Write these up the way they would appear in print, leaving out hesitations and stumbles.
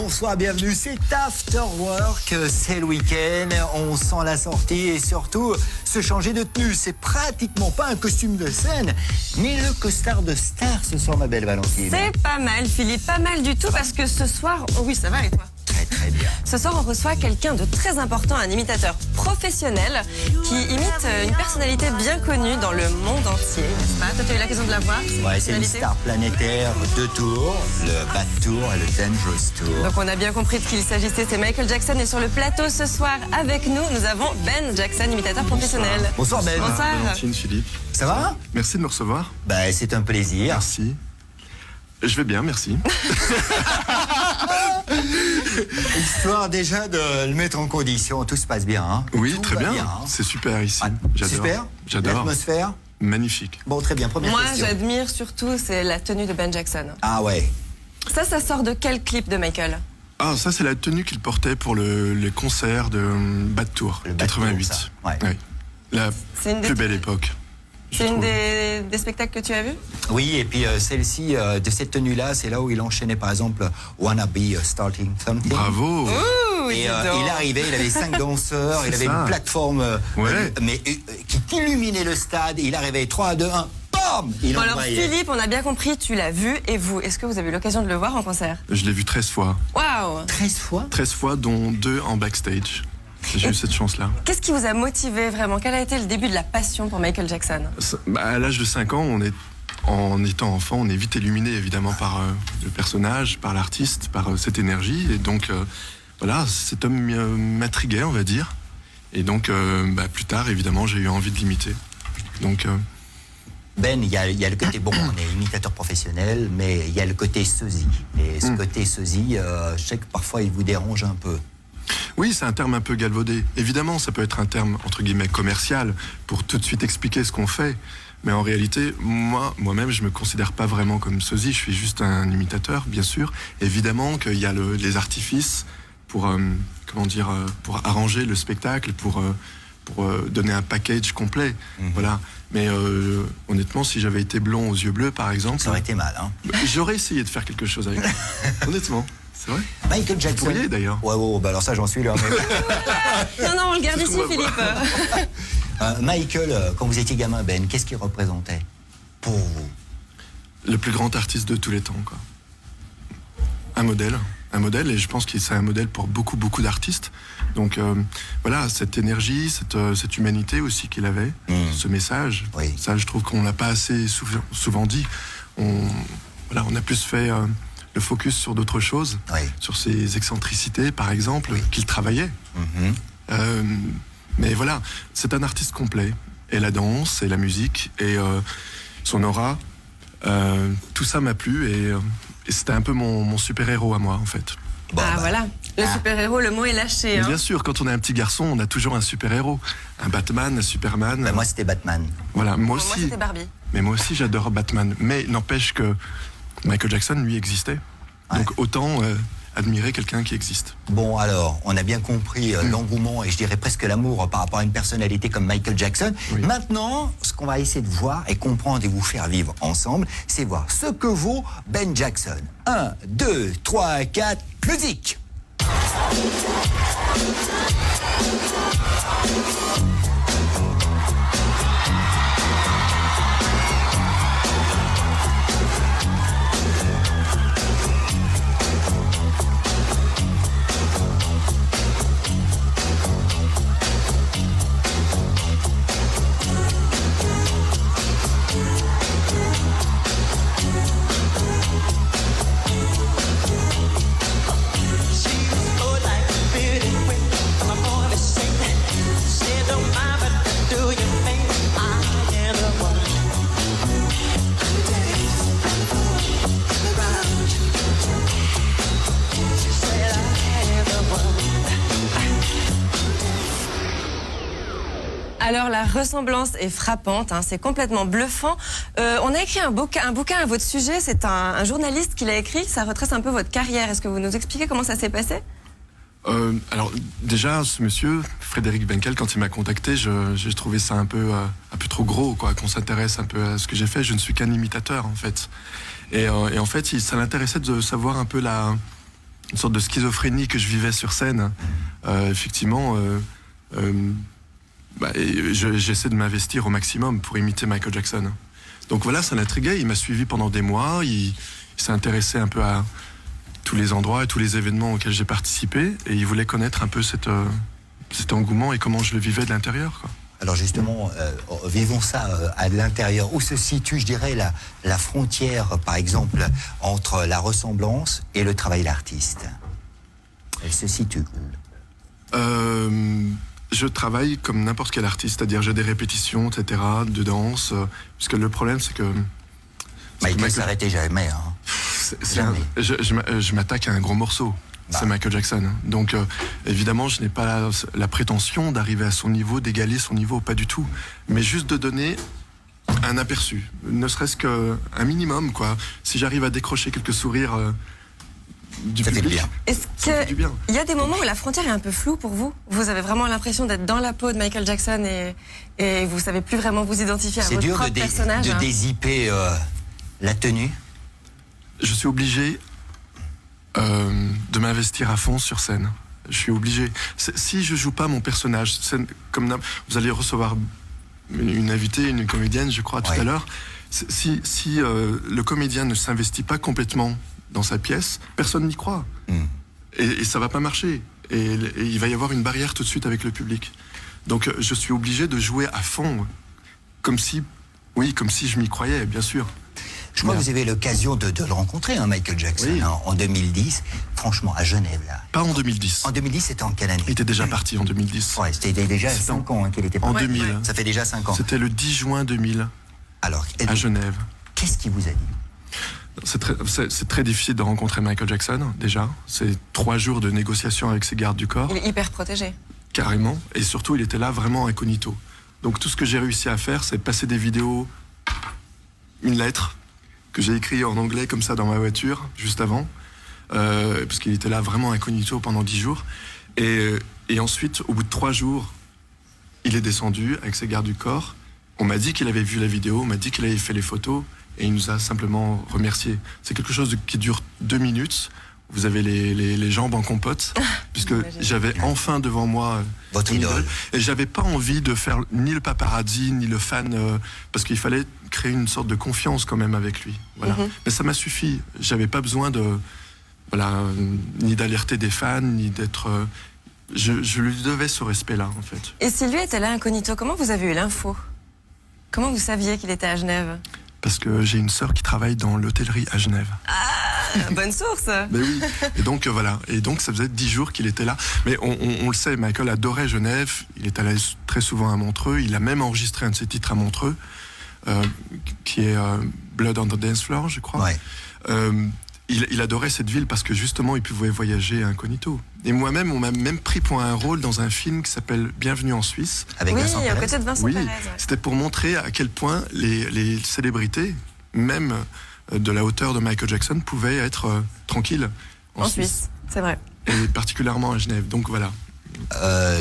bonsoir, bienvenue, c'est After Work, c'est le week-end, on sent la sortie et surtout se changer de tenue. C'est pratiquement pas un costume de scène, mais le costard de star ce soir, ma belle Valentine. C'est pas mal, Philippe, pas mal du tout parce que ce soir, oh oui, ça va et toi? Très très bien. Ce soir, on reçoit quelqu'un de très important, un imitateur professionnel qui imite une personnalité bien connue dans le monde entier, n'est-ce pas? Toi, tu as eu l'occasion de la voir? Ouais, c'est une star planétaire, 2 tours, le Bad Tour et le Dangerous Tour. Donc on a bien compris de qui il s'agissait, c'est Michael Jackson. Et sur le plateau ce soir, avec nous avons Ben Jackson, imitateur professionnel. Bonsoir Ben. Bonsoir. Valentine, Philippe. Ça va? Merci de me recevoir. Bah, c'est un plaisir. Merci. Je vais bien, merci. Histoire déjà de le mettre en condition, tout se passe bien. Hein? Oui, Tout très va bien. hein. C'est super ici. Ah, J'adore. super. J'adore. L'atmosphère. Magnifique. Bon, très bien. Première Moi, question. j'admire surtout, c'est la tenue de Ben Jackson. Ah ouais. Ça sort de quel clip de Michael? Ah, ça, c'est la tenue qu'il portait pour le concert de Bad Tour, Le Bad 88. Tour, ça. Ouais. Oui. La C'est une des- plus belle époque. je C'est une trouve. des spectacles que tu as vu? Oui, et puis celle-ci, de cette tenue-là, c'est là où il enchaînait par exemple Wanna Be Starting Something. Bravo. Ouh, Et dis donc. il arrivait, il avait 5 danseurs, il C'est avait ça. une plateforme Ouais. qui illuminait le stade. Et il arrivait 3, 2, 1, bam, il Bon, alors envoyait. Philippe, on a bien compris, tu l'as vu. Et vous, est-ce que vous avez eu l'occasion de le voir en concert? Je l'ai vu 13 fois. Waouh! 13 fois. 13 fois, dont 2 en backstage. J'ai eu cette chance-là. Qu'est-ce qui vous a motivé vraiment? Quel a été le début de la passion pour Michael Jackson? À l'âge de 5 ans, en étant enfant, on est vite illuminé évidemment par le personnage, par l'artiste, par cette énergie. Et donc, voilà, cet homme m'intriguait, on va dire. Et donc, plus tard, évidemment, j'ai eu envie de l'imiter. Donc, Ben, il y a le côté, bon, on est imitateur professionnel, mais il y a le côté sosie. Et ce côté sosie, je sais que parfois il vous dérange un peu. oui, c'est un terme un peu galvaudé. Évidemment, ça peut être un terme, entre guillemets, commercial, pour tout de suite expliquer ce qu'on fait. Mais en réalité, moi-même, je me considère pas vraiment comme sosie. Je suis juste un imitateur, bien sûr. Évidemment qu'il y a les artifices pour, pour arranger le spectacle, pour donner un package complet. Voilà. Mais honnêtement, si j'avais été blond aux yeux bleus, par exemple, Ça aurait été mal, hein. j'aurais essayé de faire quelque chose avec. Honnêtement, c'est vrai. Michael Jackson. Vous pourriez, d'ailleurs. Ouais, bah alors ça, j'en suis là. mais- Non, on le garde ici, Philippe. Michael, quand vous étiez gamin, Ben, qu'est-ce qu'il représentait pour vous? Le plus grand artiste de tous les temps, quoi. Un modèle, et je pense que c'est un modèle pour beaucoup, beaucoup d'artistes. Donc voilà, cette énergie, cette humanité aussi qu'il avait, ce message, Oui. ça je trouve qu'on l'a pas assez souvent dit. On a plus fait le focus sur d'autres choses, Oui. sur ses excentricités par exemple, qu'il travaillait. Mais voilà, c'est un artiste complet. Et la danse, et la musique, et son aura, tout ça m'a plu, et c'était un peu mon super-héros à moi, en fait. Bon, Ah bah, voilà, le super-héros, le mot est lâché. Hein. Bien sûr, quand on est un petit garçon, on a toujours un super-héros. Un Batman, un Superman. bah, moi, c'était Batman. Voilà, moi Moi, aussi. c'était Barbie. Mais moi aussi, j'adore Batman. Mais n'empêche que Michael Jackson, lui, existait. Donc autant admirer quelqu'un qui existe. Bon, alors, on a bien compris l'engouement et je dirais presque l'amour par rapport à une personnalité comme Michael Jackson. Oui. Maintenant, ce qu'on va essayer de voir et comprendre et vous faire vivre ensemble, c'est voir ce que vaut Ben Jackson. 1, 2, 3, 4, musique! Alors la ressemblance est frappante, hein, c'est complètement bluffant. On a écrit un bouquin à votre sujet, c'est un journaliste qui l'a écrit, ça retrace un peu votre carrière. Est-ce que vous nous expliquez comment ça s'est passé? Alors déjà, ce monsieur, Frédéric Benkel, quand il m'a contacté, j'ai trouvé ça un peu trop gros, quoi, qu'on s'intéresse un peu à ce que j'ai fait. Je ne suis qu'un imitateur, en fait. Et en fait, ça l'intéressait de savoir un peu une sorte de schizophrénie que je vivais sur scène. Effectivement, j'essaie de m'investir au maximum pour imiter Michael Jackson. Donc voilà, ça l'intriguait. Il m'a suivi pendant des mois. Il s'est intéressé un peu à tous les endroits et tous les événements auxquels j'ai participé. Et il voulait connaître un peu cet engouement et comment je le vivais de l'intérieur, quoi. Alors justement, vivons ça à l'intérieur. Où se situe, je dirais, la frontière, par exemple, entre la ressemblance et le travail d'artiste? Elle se situe où? Je travaille comme n'importe quel artiste, c'est-à-dire j'ai des répétitions, etc., de danse. Parce que le problème, c'est que... Michael s'arrêtait jamais. Hein. Jamais. Je m'attaque à un gros morceau. C'est Michael Jackson. Donc, évidemment, je n'ai pas la prétention d'arriver à son niveau, d'égaler son niveau, pas du tout. Mais juste de donner un aperçu, ne serait-ce qu'un minimum, quoi. Si j'arrive à décrocher quelques sourires du public, fait du bien. Est-ce qu'il y a des moments où la frontière est un peu floue pour vous? Vous avez vraiment l'impression d'être dans la peau de Michael Jackson et vous savez plus vraiment vous identifier à votre propre personnage? C'est dur de dézipper la tenue? Je suis obligé de m'investir à fond sur scène. Je suis obligé. Si je joue pas mon personnage, vous allez recevoir une invitée, une comédienne, je crois, tout à l'heure. Si le comédien ne s'investit pas complètement dans sa pièce, personne n'y croit. Et ça va pas marcher. Et il va y avoir une barrière tout de suite avec le public. Donc je suis obligé de jouer à fond, comme si je m'y croyais, bien sûr. Je crois que vous avez l'occasion de le rencontrer, hein, Michael Jackson, oui. en 2010, franchement, à Genève, là. Pas en 2010. En 2010, c'était en quelle année? Il était déjà parti en 2010. Ouais, c'était déjà 5 ans qu'il était parti. En 2000. Ça fait déjà 5 ans. C'était le 10 juin 2000, Alors, à Genève. Qu'est-ce qu'il vous a dit? C'est très difficile de rencontrer Michael Jackson, déjà. C'est 3 jours de négociation avec ses gardes du corps. Il est hyper protégé. Carrément. Et surtout, il était là vraiment incognito. Donc tout ce que j'ai réussi à faire, c'est passer des vidéos, une lettre que j'ai écrite en anglais comme ça dans ma voiture, juste avant, parce qu'il était là vraiment incognito pendant 10 jours. Et ensuite, au bout de 3 jours, il est descendu avec ses gardes du corps. On m'a dit qu'il avait vu la vidéo, on m'a dit qu'il avait fait les photos, et il nous a simplement remerciés. C'est quelque chose qui dure 2 minutes. Vous avez les jambes en compote, puisque j'avais enfin devant moi votre idole. Et j'avais pas envie de faire ni le paparazzi, ni le fan, parce qu'il fallait créer une sorte de confiance quand même avec lui. Voilà. Mais ça m'a suffi. J'avais pas besoin ni d'alerter des fans, ni d'être... Je lui devais ce respect-là, en fait. Et si lui était là incognito, comment vous avez eu l'info? Comment vous saviez qu'il était à Genève? Parce que j'ai une sœur qui travaille dans l'hôtellerie à Genève. Ah, bonne source. Mais oui. Et donc voilà. Et donc ça faisait 10 jours qu'il était là. Mais on le sait, Michael adorait Genève. Il est allé très souvent à Montreux. Il a même enregistré un de ses titres à Montreux, qui est Blood on the Dance Floor, je crois. Ouais. Il adorait cette ville parce que justement il pouvait voyager incognito. Et moi-même, on m'a même pris pour un rôle dans un film qui s'appelle Bienvenue en Suisse. Avec Vincent Perez. Aux côtés de Vincent Perez. Ouais. C'était pour montrer à quel point les célébrités, même de la hauteur de Michael Jackson, pouvaient être tranquilles en Suisse. C'est vrai. Et particulièrement à Genève. Donc voilà.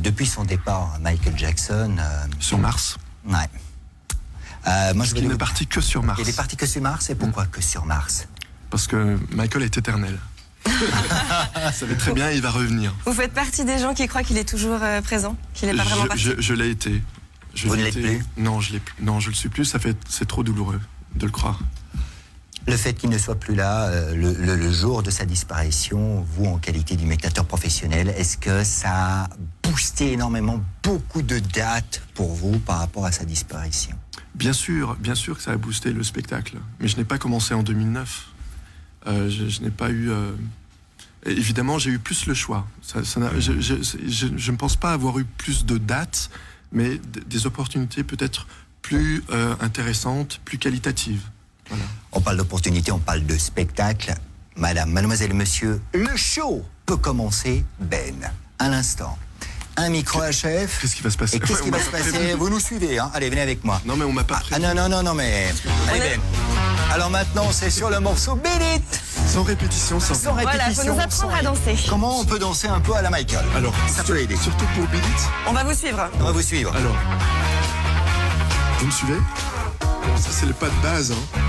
Depuis son départ, Michael Jackson... Sur Mars. Ouais. Moi, il n'est parti que sur Mars. Il est parti que sur Mars. Et pourquoi que sur Mars? Parce que Michael est éternel. Ça savait très bien, il va revenir. Vous faites partie des gens qui croient qu'il est toujours présent, qu'il n'est pas vraiment parti. Je l'ai été. Vous ne l'êtes plus? Non, je le suis plus. C'est trop douloureux de le croire. Le fait qu'il ne soit plus là, le jour de sa disparition, vous, en qualité d'imitateur professionnel, est-ce que ça a boosté énormément beaucoup de dates pour vous par rapport à sa disparition? Bien sûr que ça a boosté le spectacle. Mais je n'ai pas commencé en 2009. Je n'ai pas eu... Évidemment, j'ai eu plus le choix. Je ne pense pas avoir eu plus de dates, mais des opportunités peut-être plus intéressantes, plus qualitatives. Voilà. On parle d'opportunités, on parle de spectacle. Mademoiselle et monsieur, le show peut commencer, Ben, à l'instant. Un micro HF. Qu'est-ce qui va se passer? Et qu'est-ce qui va se passer? Vous nous suivez, hein? Allez, venez avec moi. Non, mais on m'a pas prévenu. Ah non, mais... Allez, Ben. Alors maintenant, c'est sur le morceau Beat It. Sans répétition, sans répétition. Voilà, il faut nous apprendre à danser. Comment on peut danser un peu à la Michael? Alors, ça peut aider. Surtout pour Beat It. On va vous suivre. On va vous suivre. Alors, vous me suivez? Ça, c'est le pas de base, hein,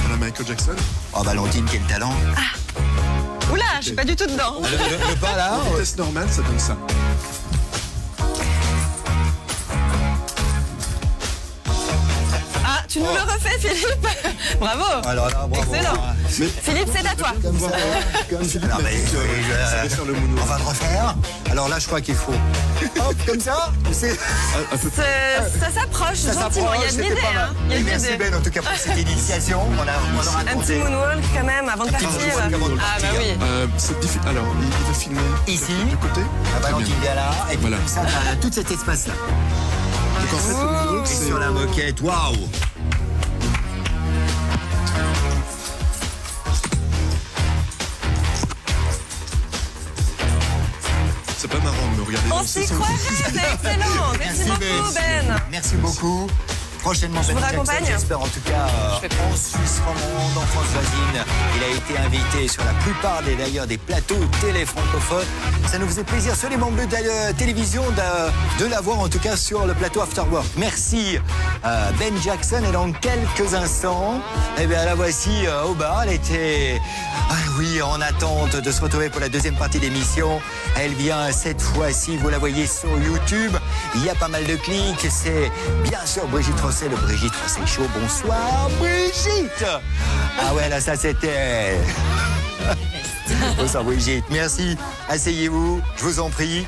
à la Michael Jackson. Oh, Valentine, quel talent. Oula, je suis pas du tout dedans. Le pas là. En vitesse normale, ça donne ça. Ah, tu nous le refais, Philippe. Bravo. Alors là, bravo. Excellent. Mais Philippe, c'est à toi. Comme ça. comme Philippe Non, l'a mais, dit, je- ça va faire le moonwalk. On va le refaire. Alors là, je crois qu'il faut. Hop, comme ça. C'est. Un peu plus. Ça s'approche Ça gentiment. Il y a de c'était l'idée. pas mal. Hein. Il y a Et de merci l'idée. Ben en tout cas pour cette initiation. On aura Un petit compté. moonwalk quand même avant de petit partir. moonwalk avant de Ah bah partir. oui. C'est difficile. Alors, il va filmer Ici. du côté. Ah, Très Valentine bien. vient là. Et puis Voilà. comme ça, t'as tout cet espace-là. Donc en fait, le moonwalk, Et c'est sur la moquette, waouh. c'est pas marrant de me regarder. On danser s'y sans- croirait, c'est excellent. Merci beaucoup, Ben. Merci beaucoup. Prochainement, Ben vous Jackson, raccompagne. j'espère en tout cas en Suisse romande, en France voisine. Il a été invité sur la plupart des plateaux télé francophones. Ça nous faisait plaisir sur les membres de la télévision de l'avoir en tout cas sur le plateau After Work. Merci Ben Jackson et dans quelques instants, eh bien la voici au bar. Elle était en attente de se retrouver pour la deuxième partie d'émission. Elle vient cette fois-ci, vous la voyez sur YouTube. Il y a pas mal de clics. C'est bien sûr Brigitte Rosset, le Brigitte Rosset Show. Bonsoir Brigitte. Ah ouais, là ça c'était... Bonsoir Brigitte, merci. Asseyez-vous, je vous en prie.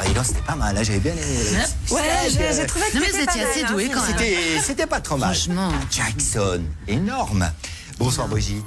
Ah, dis donc, c'était pas mal, là, j'avais bien aimé. Ouais, j'ai trouvé que Non, mais c'était vous pas étiez mal, assez hein, doué quand Philippe. même. C'était pas trop mal. Franchement. Jackson, énorme. Bonsoir Brigitte.